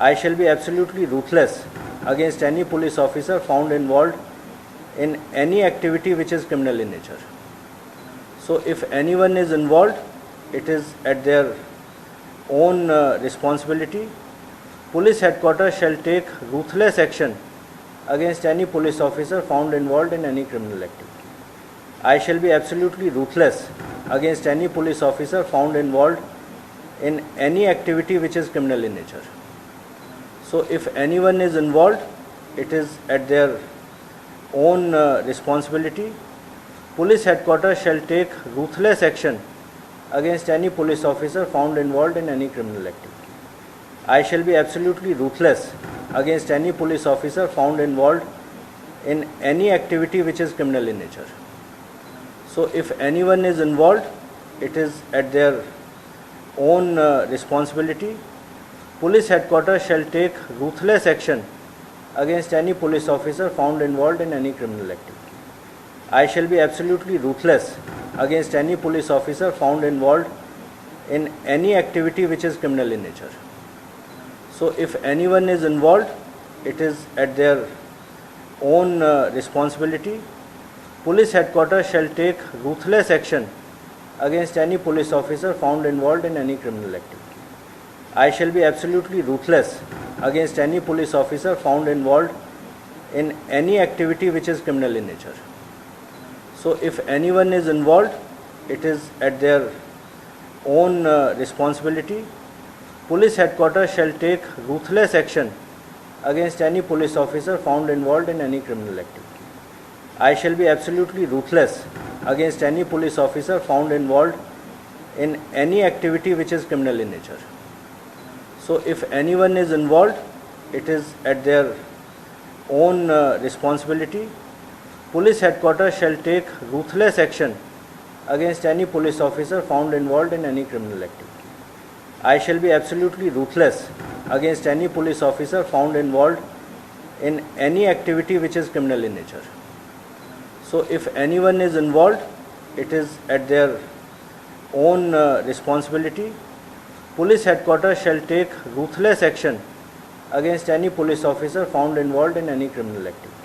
I shall be absolutely ruthless against any police officer found involved in any activity which is criminal in nature. So if anyone is involved, it is at their own responsibility. Police headquarters shall take ruthless action against any police officer found involved in any criminal activity. I shall be absolutely ruthless against any police officer found involved in any activity which is criminal in nature. So if anyone is involved, it is at their own responsibility. Police headquarters shall take ruthless action against any police officer found involved in any criminal activity. I shall be absolutely ruthless against any police officer found involved in any activity which is criminal in nature. So if anyone is involved, it is at their own responsibility. Police headquarters shall take ruthless action against any police officer found involved in any criminal activity. I shall be absolutely ruthless against any police officer found involved in any activity which is criminal in nature. So if anyone is involved, it is at their own responsibility. Police headquarters shall take ruthless action against any police officer found involved in any criminal activity. I shall be absolutely ruthless against any police officer found involved in any activity which is criminal in nature. So if anyone is involved, it is at their own responsibility. Police headquarters shall take ruthless action against any police officer found involved in any criminal activity. I shall be absolutely ruthless against any police officer found involved in any activity which is criminal in nature. So if anyone is involved, it is at their own responsibility. Police headquarters shall take ruthless action against any police officer found involved in any criminal activity. I shall be absolutely ruthless against any police officer found involved in any activity which is criminal in nature. So if anyone is involved, it is at their own responsibility. Police headquarters shall take ruthless action against any police officer found involved in any criminal activity.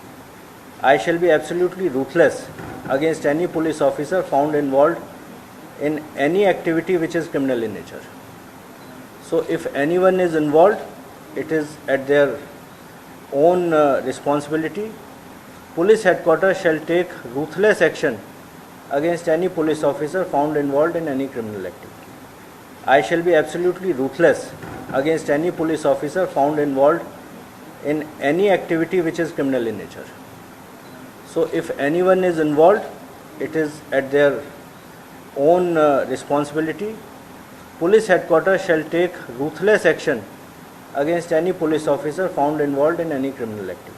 I shall be absolutely ruthless against any police officer found involved in any activity which is criminal in nature. So if anyone is involved, it is at their own responsibility. Police headquarters shall take ruthless action against any police officer found involved in any criminal activity. I shall be absolutely ruthless against any police officer found involved in any activity which is criminal in nature. So if anyone is involved, it is at their own responsibility. Police headquarters shall take ruthless action against any police officer found involved in any criminal activity.